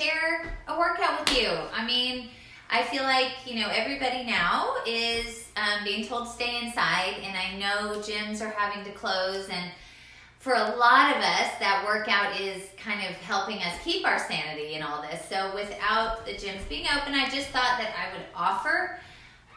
share a workout with you. I mean, I feel like, everybody now is being told to stay inside, and I know gyms are having to close, and for a lot of us, that workout is kind of helping us keep our sanity in all this. So without the gyms being open, I just thought that I would offer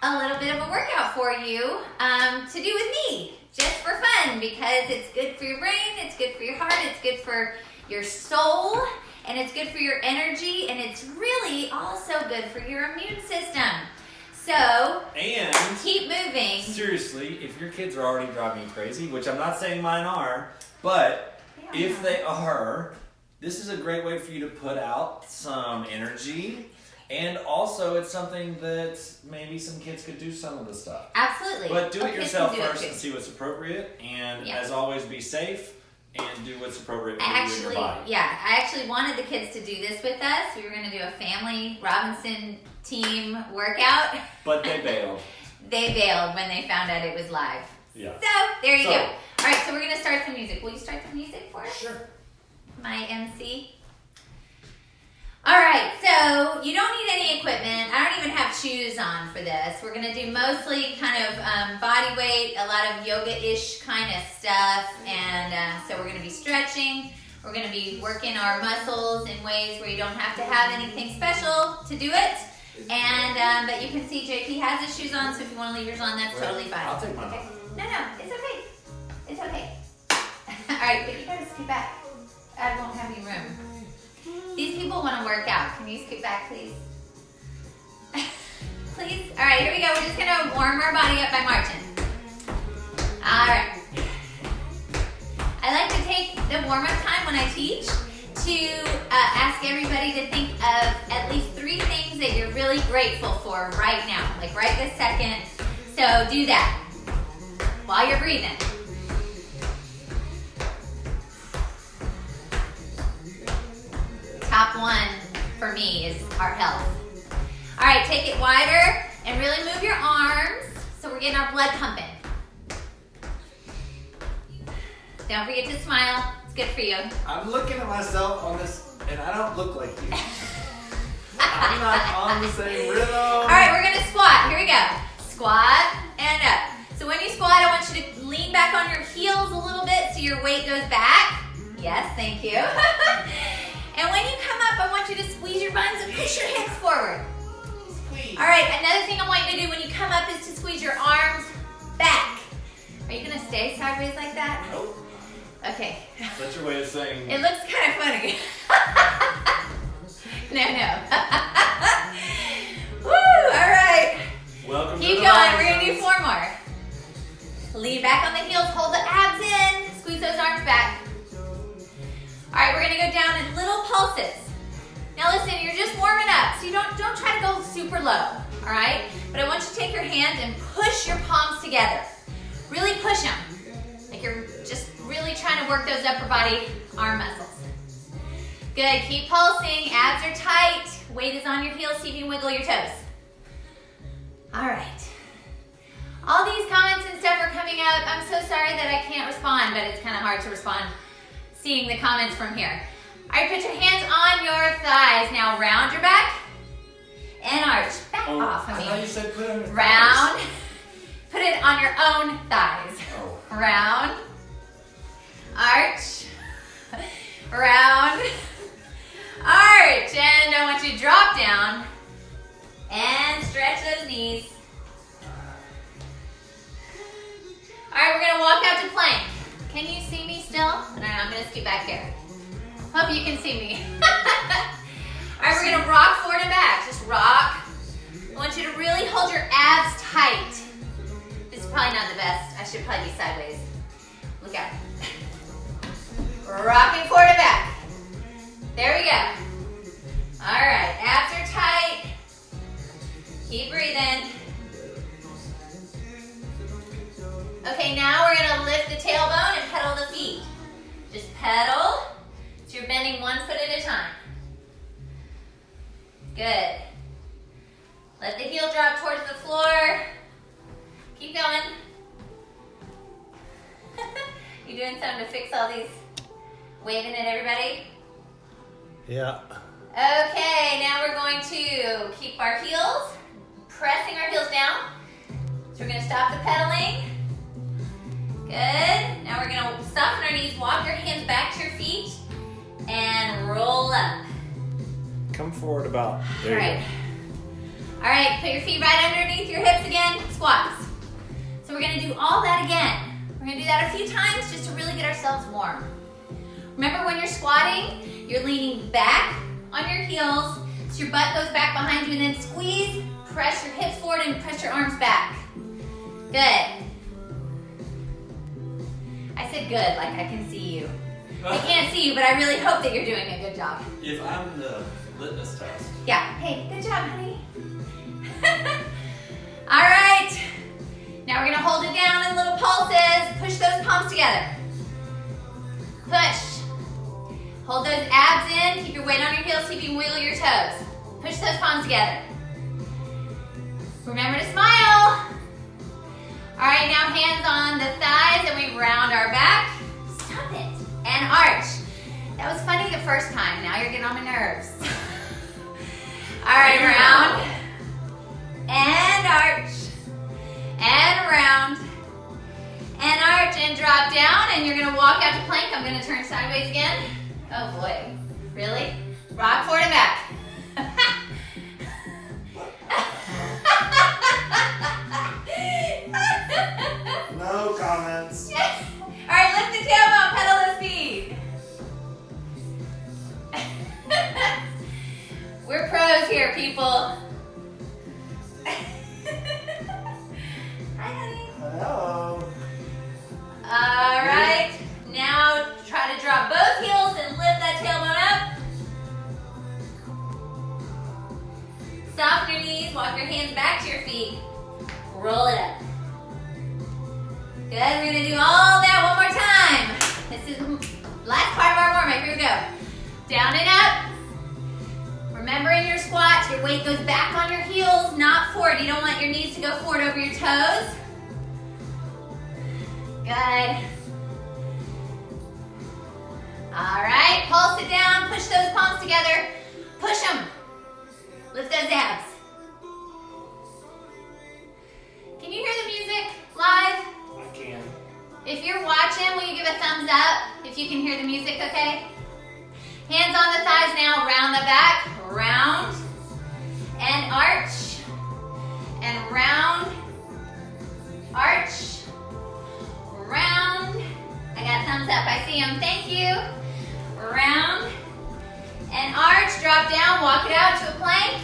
a little bit of a workout for you to do with me, just for fun, because it's good for your brain, it's good for your heart, it's good for your soul, and it's good for your energy, and it's really also good for your immune system. So, and keep moving. Seriously, if your kids are already driving you crazy, which I'm not saying mine are, but if they are, this is a great way for you to put out some energy. And also, it's something that maybe some kids could do some of the stuff. Absolutely. But do it yourself do it first too. and see what's appropriate. And as always, be safe and do what's appropriate for you and your body. Yeah, I actually wanted the kids to do this with us. We were going to do a family Robinson team workout. But they bailed. They bailed when they found out it was live. Yeah. So, there you go. All right, so we're going to start the music. Will you start the music for us? Sure. My MC. All right, so you don't need any equipment. I don't even have shoes on for this. We're gonna do mostly kind of body weight, a lot of yoga-ish kind of stuff. And so we're gonna be stretching. We're gonna be working our muscles in ways where you don't have to have anything special to do it. And, but you can see JP has his shoes on, so if you wanna leave yours on, that's totally fine. I'll take mine. Okay. No, it's okay. It's okay. All right, but you gotta scoot back. I won't have any room. These people want to work out. Can you scoot back, please? Please? All right, here we go. We're just going to warm our body up by marching. All right. I like to take the warm-up time when I teach to ask everybody to think of at least 3 things that you're really grateful for right now, like right this second. So do that while you're breathing. Top 1 for me is our health. All right, take it wider and really move your arms so we're getting our blood pumping. Don't forget to smile. It's good for you. I'm looking at myself on this, and I don't look like you. I'm not on the same rhythm. All right, we're going to squat. Here we go. Squat and up. So when you squat, I want you to lean back on your heels a little bit so your weight goes back. Yes, thank you. And when you come up, I want you to squeeze your buns and push your hips forward. Squeeze. All right, another thing I want you to do when you come up is to squeeze your arms back. Are you going to stay sideways like that? Nope. Okay. That's your way of saying... It looks kind of funny. No. Woo, all right. Welcome Keep to the going. We're going to Robinsons. do 4 more. Lean back on the heels. Hold the abs in. Squeeze those arms back. All right, we're gonna go down in little pulses. Now listen, you're just warming up, so you don't try to go super low, all right? But I want you to take your hands and push your palms together. Really push them, like you're just really trying to work those upper body arm muscles. Good, keep pulsing, abs are tight, weight is on your heels, see if you can wiggle your toes. All right. All these comments and stuff are coming up. I'm so sorry that I can't respond, but it's kind of hard to respond seeing the comments from here. All right, put your hands on your thighs. Now round your back and arch. Back off of me. I thought you said put it on your Round. thighs. Put it on your own thighs. Oh. Round. Arch. Round. Arch. And I want you to drop down and stretch those knees. All right, we're going to walk out to plank. Can you see me still? No, I'm going to scoot back here. Hope you can see me. All right, we're going to rock forward and back. Just rock. I want you to really hold your abs tight. This is probably not the best. I should probably be sideways. Look out. Rocking forward and back. There we go. All right, abs are tight. Keep breathing. Okay, now we're gonna lift the tailbone and pedal the feet. Just pedal, so you're bending 1 foot at a time. Good. Let the heel drop towards the floor. Keep going. You doing something to fix all these waving at everybody? Yeah. Okay, now we're going to keep our heels, pressing our heels down. So we're gonna stop the pedaling. Good. Now we're gonna soften our knees, walk your hands back to your feet, and roll up. Come forward about. There All right. All right, put your feet right underneath your hips again, squats. So we're gonna do all that again. We're gonna do that a few times just to really get ourselves warm. Remember when you're squatting, you're leaning back on your heels, so your butt goes back behind you, and then squeeze, press your hips forward and press your arms back. Good. I said good, like I can see you. I can't see you, but I really hope that you're doing a good job. If I'm the litmus test. Yeah, hey, good job, honey. All right, now we're gonna hold it down in little pulses. Push those palms together. Push. Hold those abs in, keep your weight on your heels so you can wiggle your toes. Push those palms together. Remember to smile. All right, now hands on the thighs and we round our back. Stop it. And arch. That was funny the first time. Now you're getting on my nerves. All right, round. And arch. And round. And arch and drop down. And you're gonna walk out to plank. I'm gonna turn sideways again. Oh boy, really? Rock forward and back. No comments. All right, lift the tailbone, pedal those feet. We're pros here, people. Hi, honey. Hello. All right, now try to drop both heels and lift that tailbone up. Soften your knees, walk your hands back to your feet. Roll it up. Good, we're gonna do all that one more time. This is the last part of our warm-up, here we go. Down and up. Remember in your squats, your weight goes back on your heels, not forward. You don't want your knees to go forward over your toes. Good. All right, pulse it down, push those palms together. Push them. Lift those abs. Can you hear the music live? I can. If you're watching, will you give a thumbs up if you can hear the music, okay? Hands on the thighs now, round the back, round, and arch, and round, arch, round. I got thumbs up, I see them, thank you. Round, and arch, drop down, walk it out to a plank.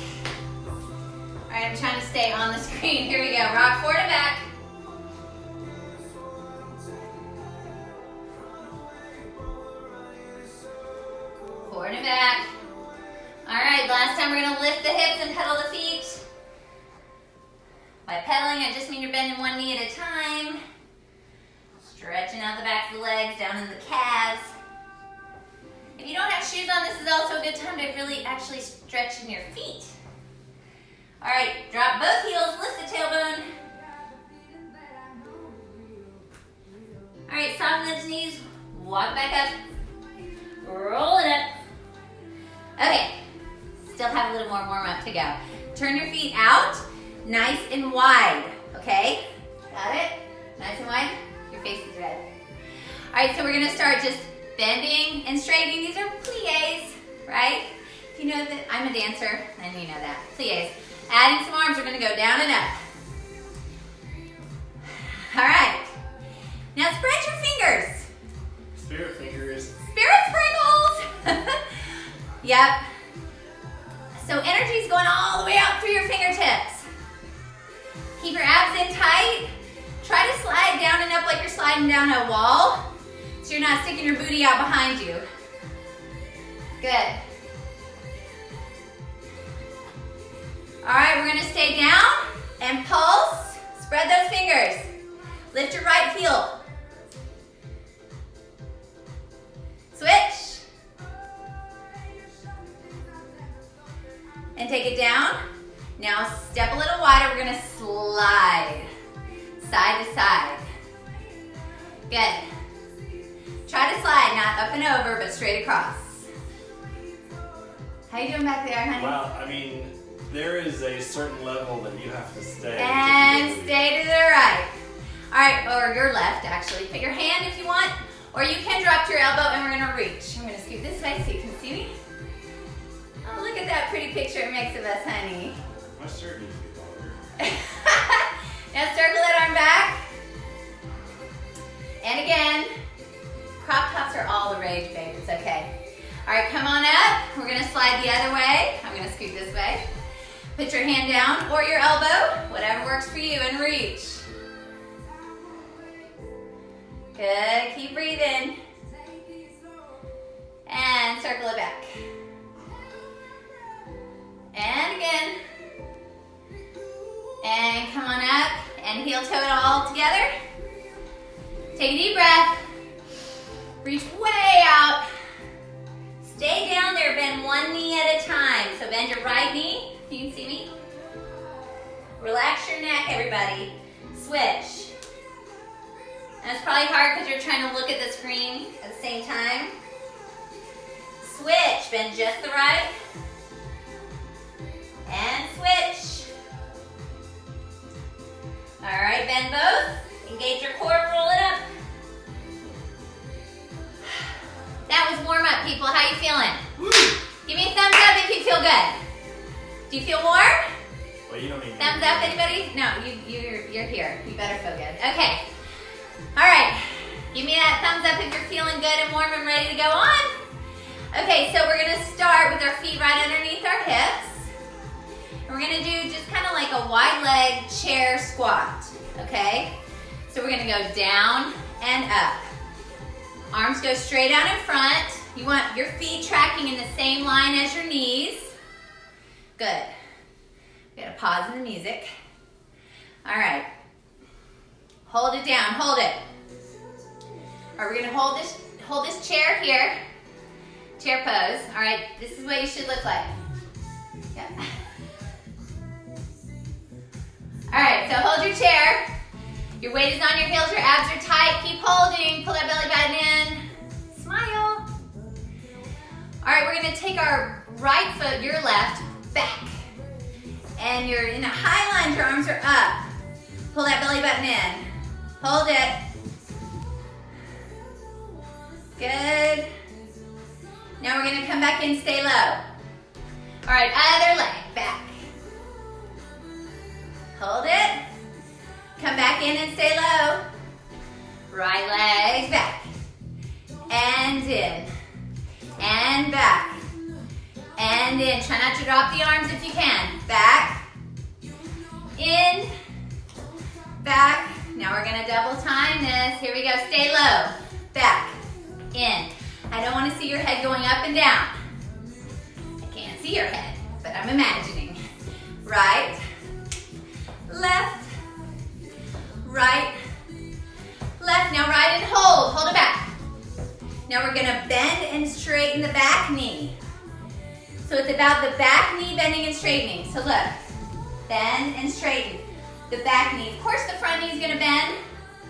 All right, I'm trying to stay on the screen. Here we go, rock forward and back. Forward and back. All right, last time we're gonna lift the hips and pedal the feet. By pedaling, I just mean you're bending one knee at a time. Stretching out the back of the legs, down in the calves. If you don't have shoes on, this is also a good time to really actually stretch in your feet. All right, drop both heels, lift the tailbone. All right, soften those knees, walk back up, roll it up. Okay, still have a little more warm up to go. Turn your feet out, nice and wide, okay? Got it? Nice and wide? Your face is red. All right, so we're gonna start just bending and straightening. These are plies, right? If you know that I'm a dancer, then you know that. Plies. Adding some arms, we're gonna go down and up. All right. Now spread your fingers. Spirit fingers. Spirit sprinkles. Yep. So energy's going all the way out through your fingertips. Keep your abs in tight. Try to slide down and up like you're sliding down a wall, so you're not sticking your booty out behind you. Good. All right, we're gonna stay down and pulse. Spread those fingers. Lift your right heel. Switch. And take it down. Now step a little wider. We're gonna slide side to side. Good. Try to slide, not up and over, but straight across. How you doing back there, honey? Well, I mean, there is a certain level that you have to stay. And stay to the right. All right, or your left, actually. Put your hand if you want, or you can drop your elbow and we're gonna reach. I'm gonna scoot this way so you can see me. Oh, look at that pretty picture it makes of us, honey. My shirt needs to be longer. Now circle that arm back. And again, crop tops are all the rage, babe. It's okay. All right, come on up. We're gonna slide the other way. I'm gonna scoot this way. Put your hand down or your elbow, whatever works for you, and reach. Good, keep breathing. And circle it back. And again. And come on up and heel toe it all together. Take a deep breath. Reach way out. Stay down there, bend one knee at a time. So bend your right knee. You can see me. Relax your neck, everybody. Switch. And it's probably hard because you're trying to look at the screen at the same time. Switch. Bend just the right. And switch. All right, bend both. Engage your core, roll it up. That was warm up, people. How you feeling? Woo! Give me a thumbs up if you feel good. Do you feel warm? Well, you don't need Thumbs up, anybody? No, you're here. You better feel good. Okay. All right. Give me that thumbs up if you're feeling good and warm and ready to go on. Okay, so we're gonna start with our feet right underneath our hips. We're gonna do just kind of like a wide leg chair squat, okay? So we're gonna go down and up. Arms go straight out in front. You want your feet tracking in the same line as your knees. Good. We gotta pause in the music. All right. Hold it down, hold it. All right, we're gonna hold this chair here. Chair pose. All right, this is what you should look like. Yeah. All right, so hold your chair. Your weight is on your heels, your abs are tight. Keep holding, pull that belly button in. Smile. All right, we're gonna take our right foot, your left, back. And you're in a high lunge, your arms are up. Pull that belly button in. Hold it. Good. Now we're gonna come back in, stay low. All right, other leg, back. Hold it. Come back in and stay low. Right leg back. And in. And back. And in. Try not to drop the arms if you can. Back. In. Back. Now we're gonna double time this. Here we go, stay low. Back. In. I don't wanna see your head going up and down. I can't see your head, but I'm imagining. Right. Left, right, left. Now right and hold it back. Now we're gonna bend and straighten the back knee. So it's about the back knee bending and straightening. So look, bend and straighten the back knee. Of course the front knee is gonna bend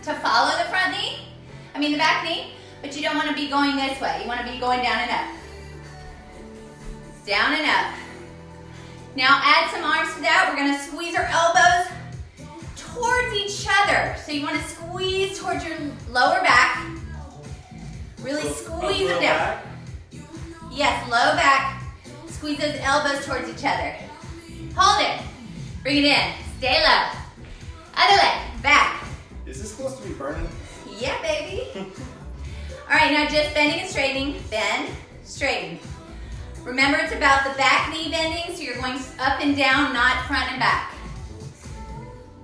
to follow the the back knee, but you don't wanna be going this way. You wanna be going down and up. Down and up. Now add some arms to that. We're gonna squeeze our elbows towards each other. So you wanna squeeze towards your lower back. Really squeeze them down. Back? Yes, low back. Squeeze those elbows towards each other. Hold it. Bring it in. Stay low. Other leg. Back. Is this supposed to be burning? Yeah, baby. All right, now just bending and straightening. Bend, straighten. Remember, it's about the back knee bending, so you're going up and down, not front and back.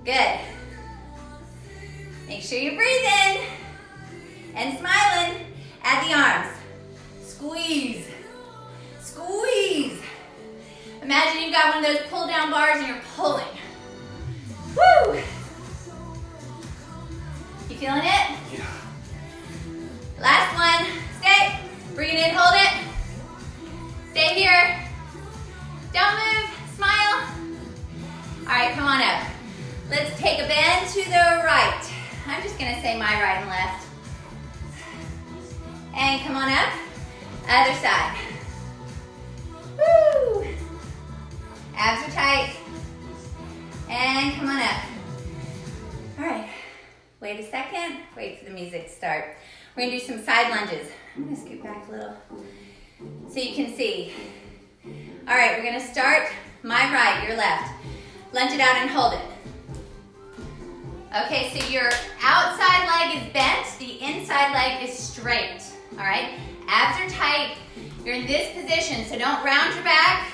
Good. Make sure you breathe in and smiling. Add the arms. Squeeze. Squeeze. Imagine you've got one of those pull down bars and you're pulling. Woo! You feeling it? Yeah. Last one. Stay. Bring it in, hold it. Stay here. Don't move. Smile. All right, come on up. Let's take a bend to the right. I'm just gonna say my right and left. And come on up. Other side. Woo! Wait a second. Wait for the music to start. We're gonna do some side lunges. I'm gonna scoot back a little so you can see. All right, we're gonna start my right, your left. Lunge it out and hold it. Okay, so your outside leg is bent, the inside leg is straight. All right, abs are tight. You're in this position, so don't round your back,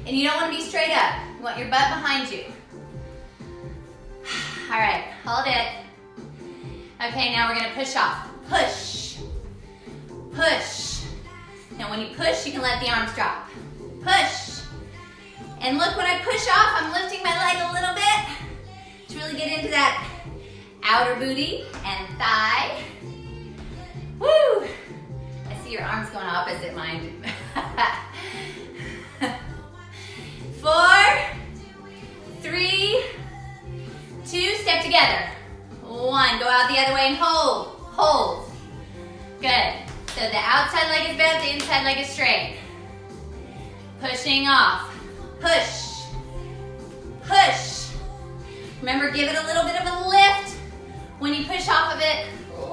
and you don't want to be straight up. You want your butt behind you. All right, hold it. Okay, now we're gonna push off. Push, push. Now when you push, you can let the arms drop. Push. And look, when I push off, I'm lifting my leg a little bit to really get into that outer booty and thigh. Woo! I see your arms going opposite mine. 4, 3, 2, step together. 1, go out the other way and hold. Hold. Good. So the outside leg is bent, the inside leg is straight. Pushing off. Push. Push. Remember, give it a little bit of a lift. When you push off of it,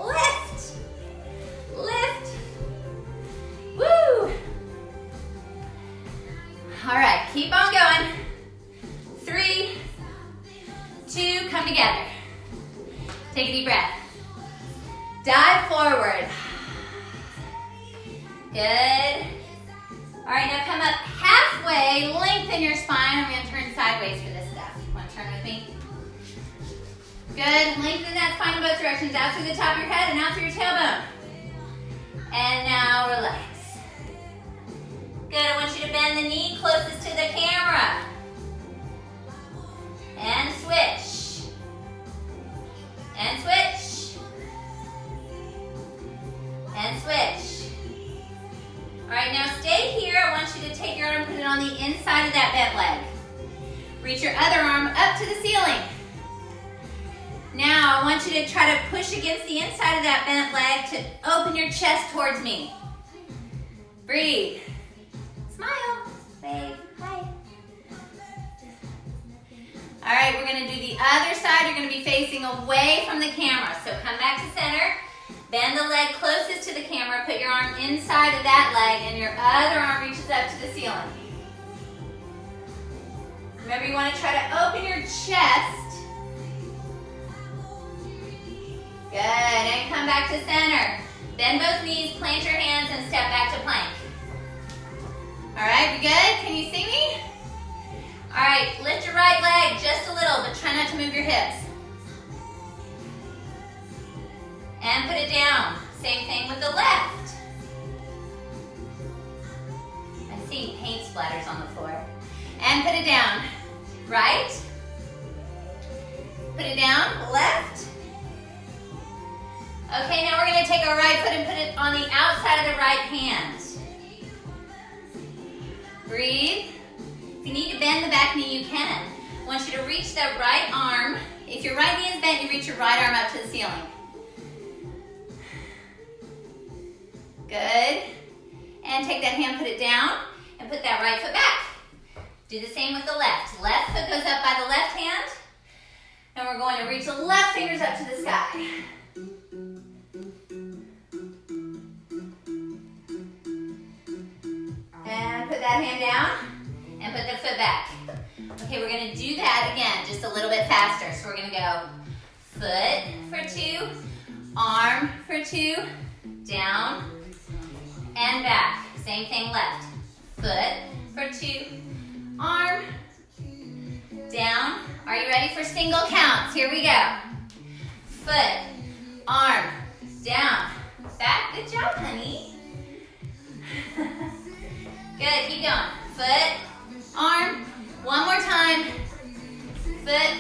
lift. Lift. Woo. All right, keep on going. 3, 2, come together. Take a deep breath. Dive forward. Good. All right, now come up halfway, lengthen your spine. I'm gonna turn sideways for this stuff. Wanna turn with me? Good, lengthen that spine in both directions, out through the top of your head and out through your tailbone. And now relax. Good, I want you to bend the knee closest to the camera. And switch. And switch. And switch. All right, now stay here. I want you to take your arm and put it on the inside of that bent leg. Reach your other arm up to the ceiling. Now, I want you to try to push against the inside of that bent leg to open your chest towards me. Breathe. Smile. Wave. Hi. All right, we're gonna do the other side. You're gonna be facing away from the camera. So come back to center. Bend the leg closest to the camera. Put your arm inside of that leg and your other arm reaches up to the ceiling. Remember, you want to try to open your chest. Good, and come back to center. Bend both knees, plant your hands, and step back to plank. All right, we good? Can you see me? All right, lift your right leg just a little, but try not to move your hips. And put it down. Same thing with the left. I'm seeing paint splatters on the floor. And put it down. Right. Put it down. Left. Okay, now we're going to take our right foot and put it on the outside of the right hand. Breathe. If you need to bend the back knee, you can. I want you to reach that right arm. If your right knee is bent, you reach your right arm up to the ceiling. Good. And take that hand, put it down, and put that right foot back. Do the same with the left. Left foot goes up by the left hand, and we're going to reach the left fingers up to the sky. And put that hand down, and put the foot back. Okay, we're gonna do that again, just a little bit faster. So we're gonna go foot for 2, arm for 2, down, and back. Same thing left. Foot for 2, arm, down. Are you ready for single counts? Here we go. Foot, arm, down, back. Good job, honey. Good, keep going. Foot, arm, one more time. Foot,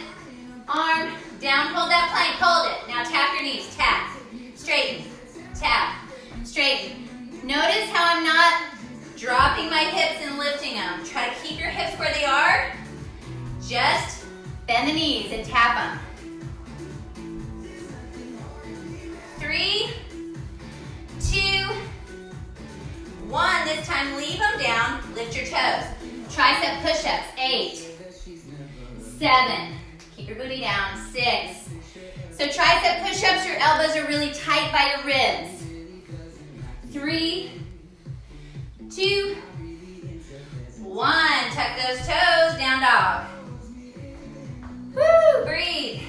arm, down, hold that plank, hold it. Now tap your knees, tap, straighten, tap, straighten. Notice how I'm not dropping my hips and lifting them. Try to keep your hips where they are. Just bend the knees and tap them. 3, 2, 1. This time leave them down, lift your toes. Tricep push-ups, 8, 7. Keep your booty down, 6, So tricep push-ups, your elbows are really tight by your ribs. 3, 2, 1. Tuck those toes, down dog. Woo, breathe.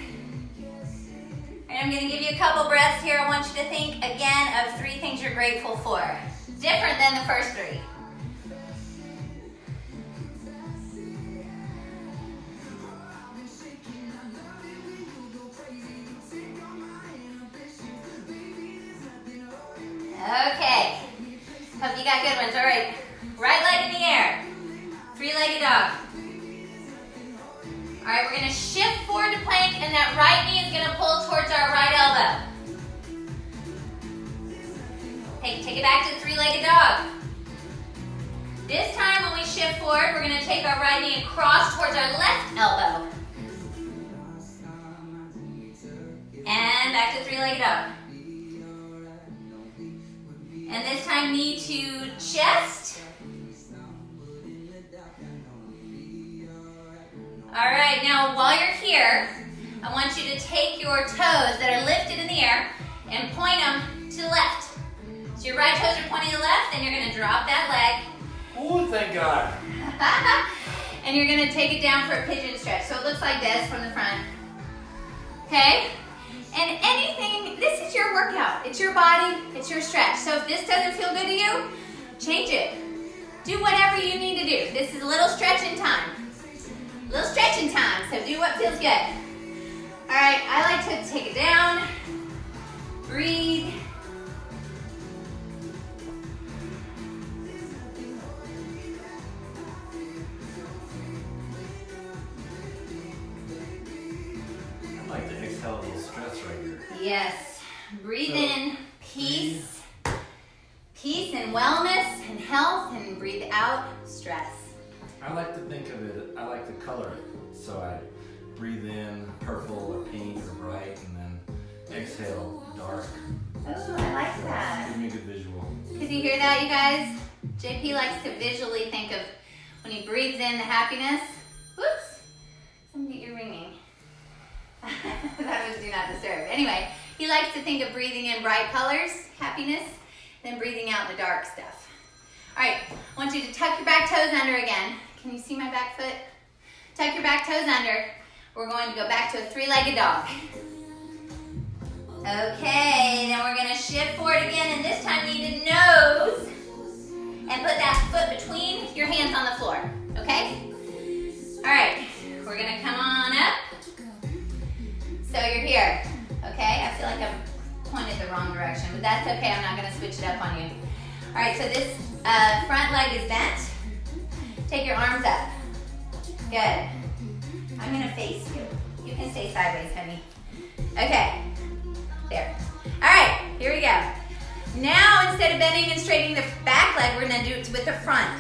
And I'm gonna give you a couple breaths here. I want you to think again of 3 things you're grateful for. Different than the first 3. Okay, hope you got good ones. All right, right leg in the air, 3-legged dog. All right, we're gonna shift forward to plank and that right knee is gonna pull towards our right elbow. Hey, take it back to the 3-legged dog. This time when we shift forward, we're gonna take our right knee and cross towards our left elbow. And back to 3-legged dog. And this time, knee to chest. All right, now while you're here, I want you to take your toes that are lifted in the air and point them to the left. So your right toes are pointing to the left, and you're gonna drop that leg. Oh, thank God. And you're gonna take it down for a pigeon stretch. So it looks like this from the front. Okay? And anything, this is your workout. It's your body, it's your stretch. So if this doesn't feel good to you, change it. Do whatever you need to do. This is a little stretching time. Little stretching time, so do what feels good. All right, I like to take it down, breathe. Yes. Breathe in peace. Peace and wellness and health, and breathe out stress. I like to think of it, I like to color it. So I breathe in purple or pink or bright, and then exhale dark. Oh, I like that. Give me a good visual. Did you hear that, you guys? JP likes to visually think of when he breathes in the happiness. Whoops. Something you're ringing. That was do not disturb. Anyway, he likes to think of breathing in bright colors, happiness, then breathing out the dark stuff. All right, I want you to tuck your back toes under again. Can you see my back foot? Tuck your back toes under. We're going to go back to a 3-legged dog. Okay, then we're gonna shift forward again, and this time knee to nose, and put that foot between your hands on the floor, okay? All right, we're gonna come on up. So you're here, okay? I feel like I've pointed the wrong direction, but that's okay. I'm not gonna switch it up on you. All right, so this front leg is bent. Take your arms up. Good. I'm gonna face you. You can stay sideways, honey. Okay, there. All right, here we go. Now, instead of bending and straightening the back leg, we're gonna do it with the front.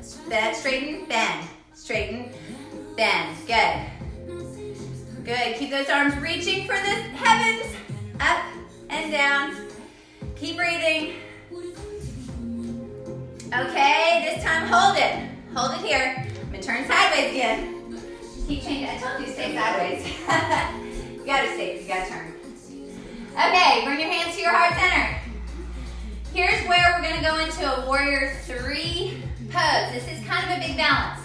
Straighten, bend, straighten, bend. Good. Good, keep those arms reaching for the heavens, up and down. Keep breathing. Okay, this time hold it. Hold it here. I'm gonna turn sideways again. Keep changing, I told you to stay sideways. You gotta turn. Okay, bring your hands to your heart center. Here's where we're gonna go into a warrior 3 pose. This is kind of a big balance.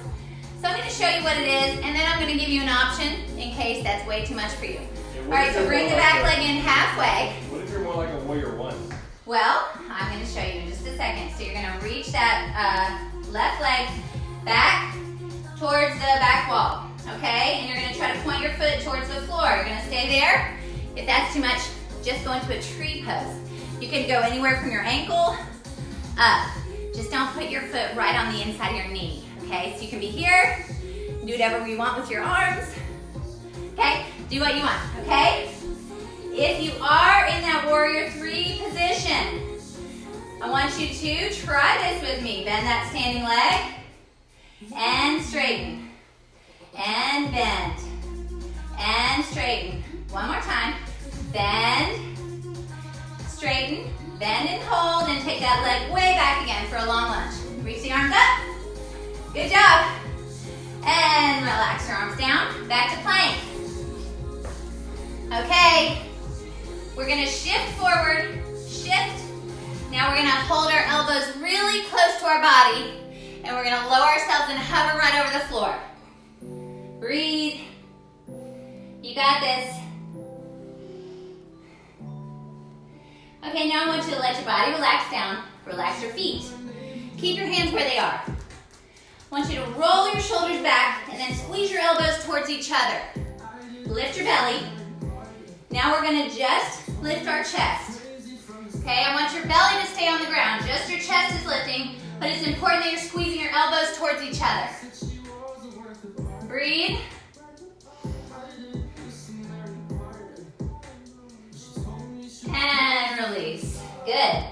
So I'm going to show you what it is, and then I'm going to give you an option in case that's way too much for you. All right, so bring the back leg in halfway. What if you're more like a warrior 1? Well, I'm going to show you in just a second. So you're going to reach that left leg back towards the back wall, okay? And you're going to try to point your foot towards the floor. You're going to stay there. If that's too much, just go into a tree pose. You can go anywhere from your ankle up. Just don't put your foot right on the inside of your knee. Okay, so you can be here, do whatever you want with your arms. Okay, do what you want, okay? If you are in that warrior 3 position, I want you to try this with me. Bend that standing leg, and straighten, and bend, and straighten. One more time. Bend, straighten, bend and hold, and take that leg way back again for a long lunge. Reach the arms up. Good job. And relax your arms down. Back to plank. Okay, we're gonna shift forward, shift. Now we're gonna hold our elbows really close to our body, and we're gonna lower ourselves and hover right over the floor. Breathe. You got this. Okay, now I want you to let your body relax down. Relax your feet. Keep your hands where they are. I want you to roll your shoulders back and then squeeze your elbows towards each other. Lift your belly. Now we're gonna just lift our chest. Okay, I want your belly to stay on the ground. Just your chest is lifting, but it's important that you're squeezing your elbows towards each other. Breathe. And release. Good.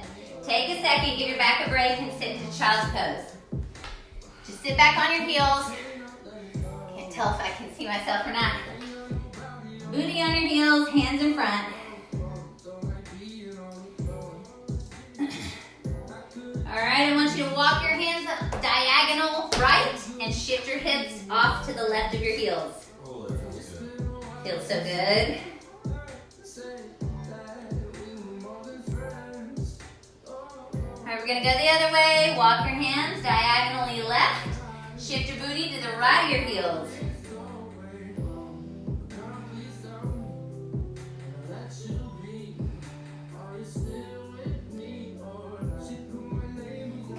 Take a second, give your back a break, and sit into child's pose. Just sit back on your heels. Can't tell if I can see myself or not. Booty on your heels, hands in front. All right, I want you to walk your hands up diagonal right and shift your hips off to the left of your heels. Oh, that feels good. Feels so good. All right, we're gonna go the other way. Walk your hands diagonally left. Shift your booty to the right of your heels.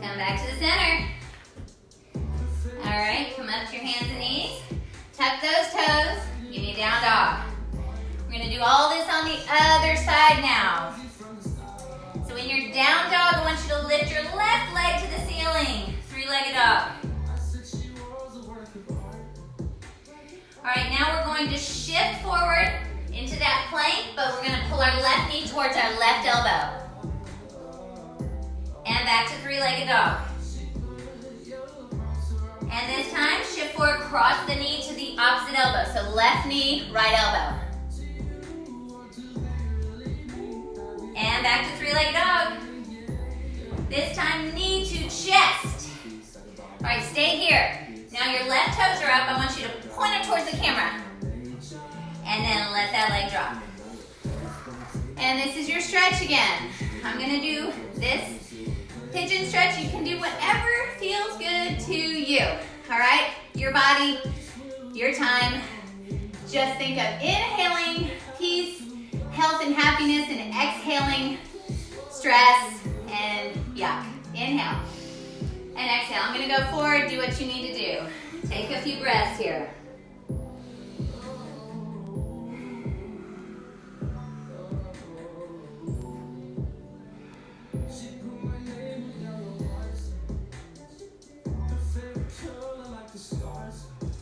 Come back to the center. All right, come up to your hands and knees. Tuck those toes. Give me a down dog. We're gonna do all this on the other side now. So in your down dog, I want you to lift your left leg to the ceiling. Three-legged dog. All right, now we're going to shift forward into that plank, but we're gonna pull our left knee towards our left elbow. And back to three-legged dog. And this time, shift forward, cross the knee to the opposite elbow. So left knee, right elbow. And back to three-legged dog. This time, knee to chest. All right, stay here. Now your left toes are up. I want you to point it towards the camera. And then let that leg drop. And this is your stretch again. I'm gonna do this pigeon stretch. You can do whatever feels good to you. All right? Your body, your time. Just think of inhaling peace, health, and happiness, and exhaling stress and yuck. Inhale and exhale. I'm gonna go forward, do what you need to do. Take a few breaths here.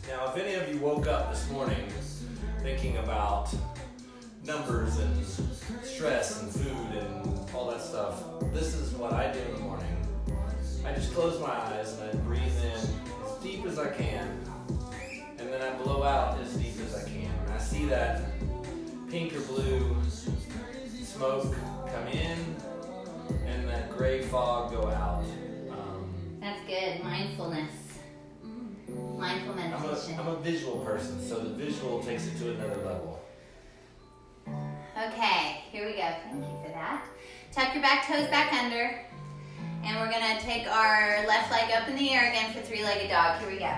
Now, if any of you woke up this morning thinking about numbers and stress and food and all that stuff, this is what I do in the morning. I just close my eyes and I breathe in as deep as I can, and then I blow out as deep as I can. And I see that pink or blue smoke come in and that gray fog go out. That's good. Mindfulness. Mindful meditation. I'm a visual person, so the visual takes it to another level. Okay, here we go. Thank you for that. Tuck your back toes back under. And we're going to take our left leg up in the air again for three-legged dog. Here we go.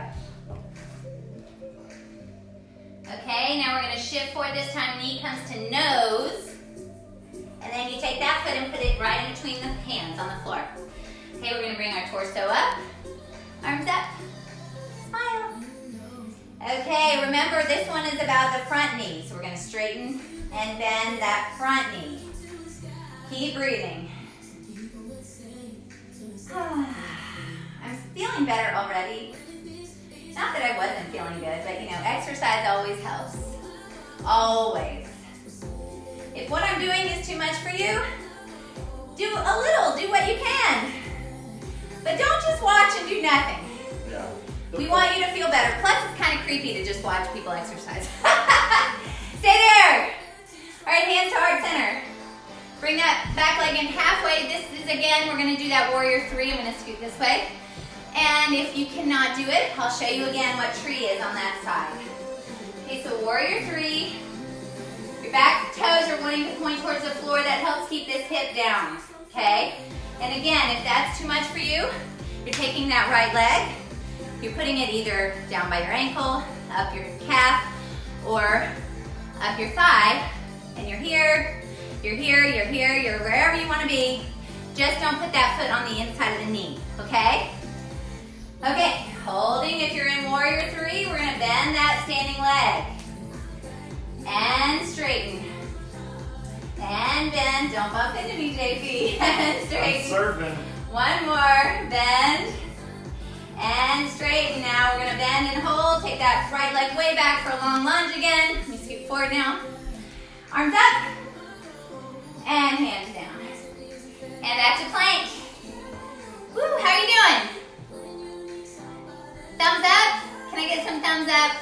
Okay, now we're going to shift forward. This time knee comes to nose. And then you take that foot and put it right in between the hands on the floor. Okay, we're going to bring our torso up. Arms up. Smile. Okay, remember this one is about the front knee. So we're going to straighten and bend that front knee. Keep breathing. I'm feeling better already. Not that I wasn't feeling good, but exercise always helps. Always. If what I'm doing is too much for you, do a little, do what you can. But don't just watch and do nothing. Yeah. We want you to feel better. Plus, it's kind of creepy to just watch people exercise. Stay there. All right, hands to heart center. Bring that back leg in halfway. This is, again, we're going to do that warrior three. I'm going to scoot this way. And if you cannot do it, I'll show you again what tree is on that side. Okay, so warrior three. You're Your back toes are wanting to point towards the floor. That helps keep this hip down, okay? And again, if that's too much for you, you're taking that right leg, you're putting it either down by your ankle, up your calf, or up your thigh, and you're here, you're here, you're here, you're wherever you want to be. Just don't put that foot on the inside of the knee, okay? Okay, holding. If you're in Warrior 3, we're gonna bend that standing leg. And straighten. And bend. Don't bump into me, JP. And straighten. I'm surfing. One more. Bend. And straighten. Now we're gonna bend and hold. Take that right leg way back for a long lunge again. Let me scoot forward now. Arms up. And hands down. And back to plank. Woo, how are you doing? Thumbs up? Can I get some thumbs up?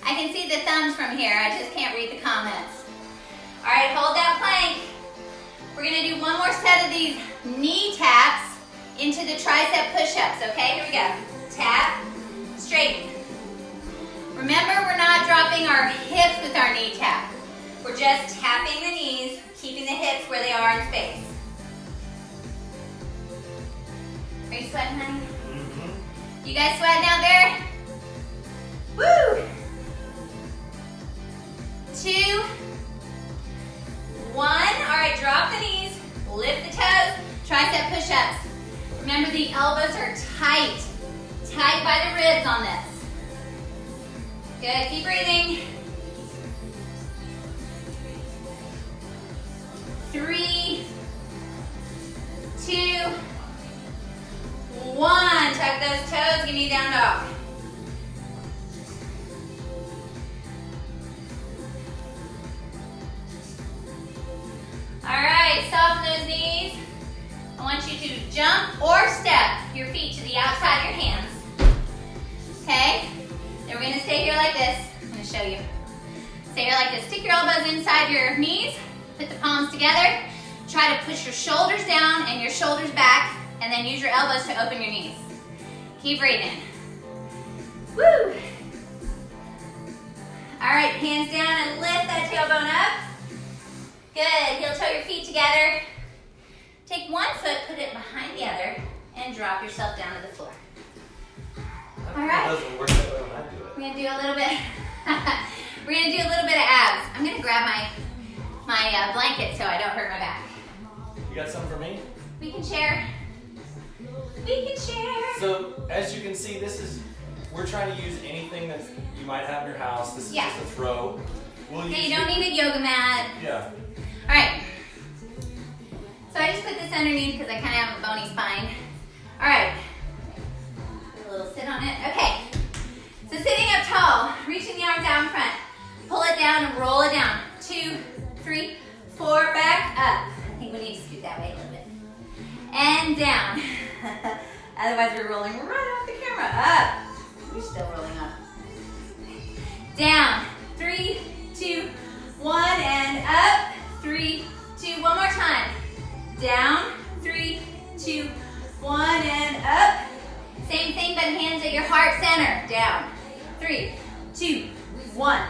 I can see the thumbs from here. I just can't read the comments. All right, hold that plank. We're gonna do one more set of these knee taps into the tricep push-ups, okay? Here we go. Tap, straighten. Remember, we're not dropping our hips with our knee tap. We're just tapping the knees, keeping the hips where they are in space. Are you sweating, honey? Mm-hmm. You guys sweating out there? Woo! 2, 1. All right, drop the knees, lift the toes, tricep push-ups. Remember, the elbows are tight by the ribs on this. Good, keep breathing. 3, 2, 1. Tuck those toes, give me a down dog. All right, soften those knees. I want you to jump or step your feet to the outside of your hands. Okay? Then we're gonna stay here like this. I'm gonna show you. Stay here like this. Stick your elbows inside your knees. Put the palms together. Try to push your shoulders down and your shoulders back, and then use your elbows to open your knees. Keep breathing. Woo! All right, hands down and lift that tailbone up. Good, heel toe your feet together. Take one foot, put it behind the other, and drop yourself down to the floor. All right. It doesn't work that way when I do it. We're gonna do a little bit. We're gonna do a little bit of abs. I'm gonna grab my blanket so I don't hurt my back. You got something for me? We can share. We can share. So as you can see, we're trying to use anything that you might have in your house. This is just a throw. Okay, you don't need a yoga mat. Yeah. All right. So I just put this underneath because I kind of have a bony spine. All right. Put a little sit on it. Okay. So sitting up tall, reaching the arms out in front. Pull it down and roll it down. 2, 3, 4, back up. I think we need to scoot that way a little bit. And down. Otherwise we're rolling right off the camera. Up. We're still rolling up. Down. 3, 2, 1, and up. 3, 2, one more time. Down. 3, 2, 1, and up. Same thing, but hands at your heart center. Down. 3, 2, 1.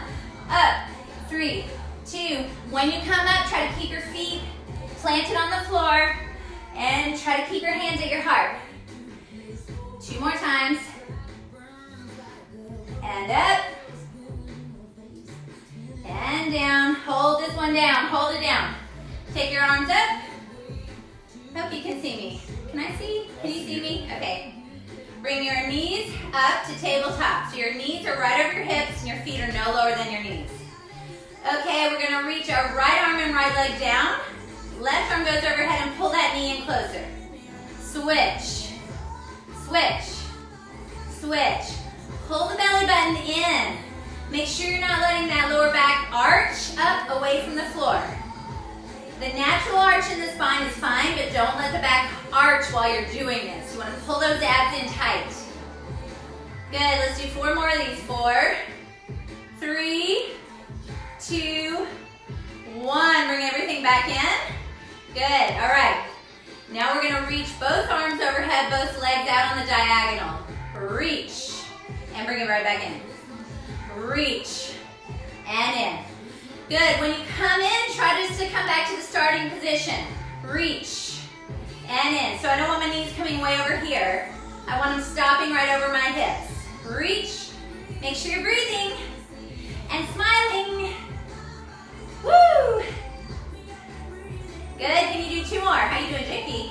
Up. 3, 2. When you come up, try to keep your feet planted on the floor and try to keep your hands at your heart. 2 more times. And up. And down. Hold this one down. Hold it down. Take your arms up. Hope you can see me. Can I see? Can you see me? Okay. Bring your knees up to tabletop. So your knees are right over your hips and your feet are no lower than your knees. Okay, we're gonna reach our right arm and right leg down. Left arm goes overhead and pull that knee in closer. Switch. Switch. Switch. Pull the belly button in. Make sure you're not letting that lower back arch up away from the floor. The natural arch in the spine is fine, but don't let the back arch while you're doing this. You want to pull those abs in tight. Good, let's do 4 more of these. 4, 3, 2, 1. Bring everything back in. Good, all right. Now we're gonna reach both arms overhead, both legs out on the diagonal. Reach, and bring it right back in. Reach, and in. Good. When you come in, try just to come back to the starting position. Reach and in. So I don't want my knees coming way over here. I want them stopping right over my hips. Reach. Make sure you're breathing and smiling. Woo! Good. Can you do 2 more? How you doing, JP?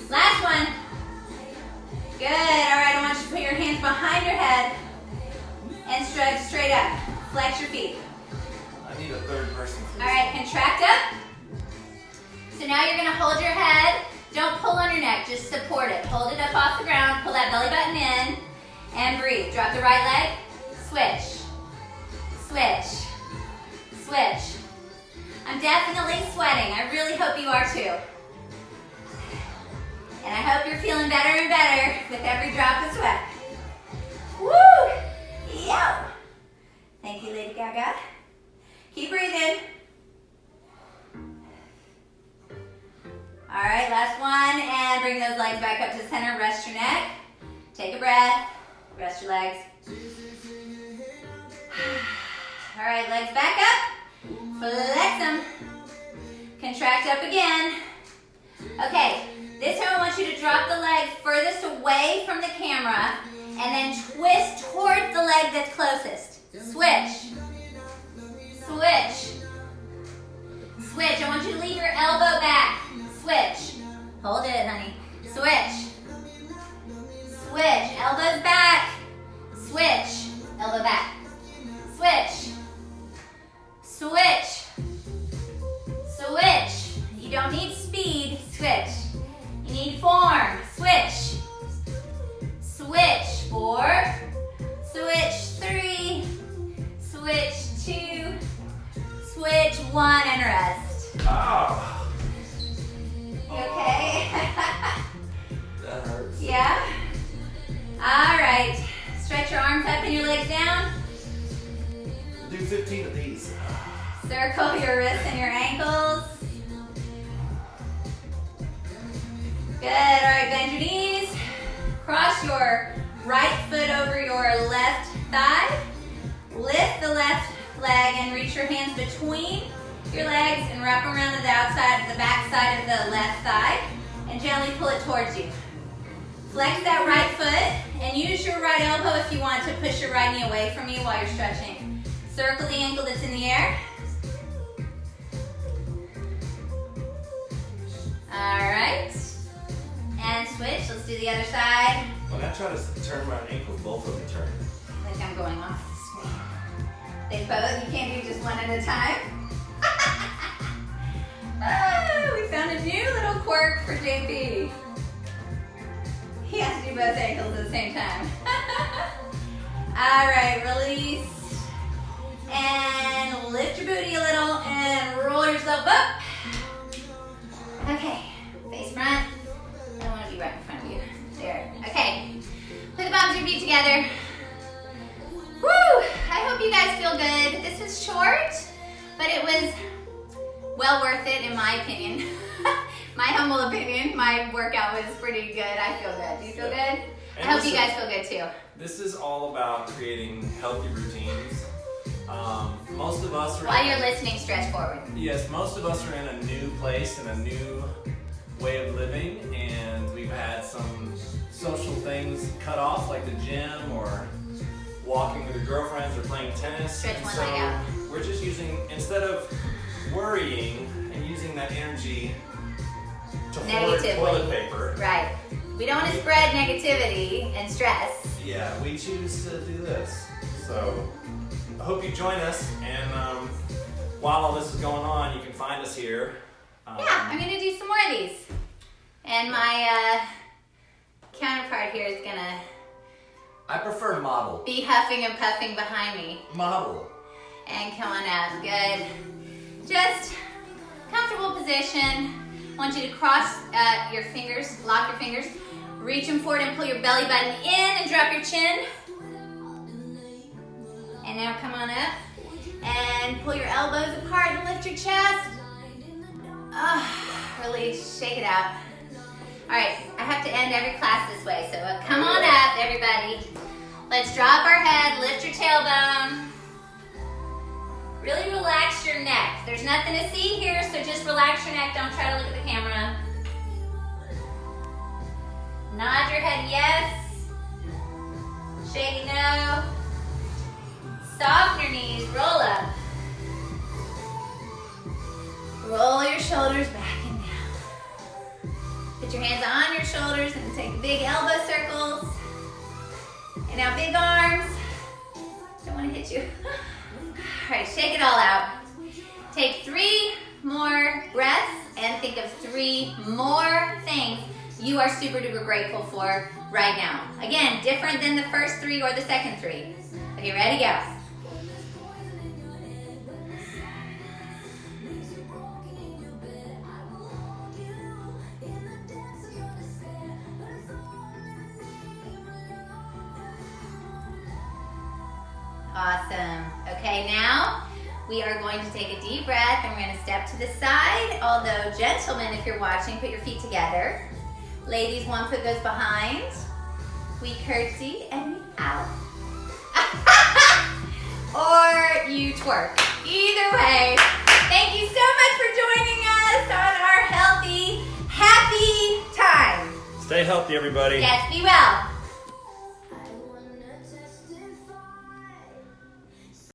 Last one. Good. All right. I want you to put your hands behind your head and stretch straight up. Flex your feet. I need a third person. All right. Contract up. So now you're going to hold your head. Don't pull on your neck. Just support it. Hold it up off the ground. Pull that belly button in and breathe. Drop the right leg. Switch. Switch. Switch. I'm definitely sweating. I really hope you are too. And I hope you're feeling better and better with every drop of sweat. Woo! Yo! Thank you, Lady Gaga. Keep breathing. All right, last one. And bring those legs back up to the center. Rest your neck. Take a breath. Rest your legs. All right, legs back up. Flex them. Contract up again. Okay, this time I want you to drop the leg furthest away from the camera and then twist towards the leg that's closest. Switch. Switch. Switch. I want you to leave your elbow back. Switch. Hold it, honey. Switch. Switch. Elbows back. Switch. Elbow back. Switch. Switch. Switch. You don't need speed. Switch. You need form. Switch. Switch. 4. Switch. 3. Switch. 2. Switch. 1 and rest. Oh. You okay? That hurts. Yeah? All right. Stretch your arms up and your legs down. Do 15 of these. Circle your wrists and your ankles. Good. All right, bend your knees. Cross your right foot over your left thigh. Lift the left leg and reach your hands between your legs and wrap around to the outside, the back side of the left thigh, and gently pull it towards you. Flex that right foot and use your right elbow if you want to push your right knee away from you while you're stretching. Circle the ankle that's in the air. All right. And switch. Let's do the other side. When I try to turn my ankles, both of them turn. I think I'm going off the screen. They both, you can't do just one at a time. Oh, we found a new little quirk for JP. He has to do both ankles at the same time. All right, release. And lift your booty a little and roll yourself up. Okay, face front. I don't want to be right in front of you. There. Okay. Put the bottoms of your feet together. Woo! I hope you guys feel good. This was short, but it was well worth it in my opinion. My humble opinion. My workout was pretty good. I feel good. Do you feel good? I hope you guys feel good too. This is all about creating healthy routines. Most of us are While you're listening, stretch forward. Yes, most of us are in a new place and a new way of living, and we've had some social things cut off, like the gym or walking with your girlfriends or playing tennis. Stretch And one so leg out. we're just using, instead of worrying and using that energy to hoard Negatively. toilet paper. Right. We don't want to spread negativity and stress. Yeah, we choose to do this. So I hope you join us, and while all this is going on, you can find us here. Yeah, I'm gonna do some more of these. And my counterpart here is gonna I prefer model. be huffing and puffing behind me. Model. And come on up, good. Just comfortable position. Want you to cross your fingers, lock your fingers, reach them forward and pull your belly button in and drop your chin. And now come on up and pull your elbows apart and lift your chest. Release, shake it out. All right, I have to end every class this way, so come on up, everybody. Let's drop our head, lift your tailbone. Really relax your neck. There's nothing to see here, so just relax your neck. Don't try to look at the camera. Nod your head yes. Shake no. Soften your knees, roll up. Roll your shoulders back and down. Put your hands on your shoulders and take big elbow circles. And now big arms. Don't want to hit you. All right, shake it all out. Take 3 more breaths and think of 3 more things you are super duper grateful for right now. Again, different than the first 3 or the second 3. Okay, ready, go. Awesome. Okay, now we are going to take a deep breath and we're going to step to the side. Although, gentlemen, if you're watching, put your feet together. Ladies, 1 foot goes behind. We curtsy and we out. Or you twerk. Either way, thank you so much for joining us on our healthy, happy time. Stay healthy, everybody. Yes, be well.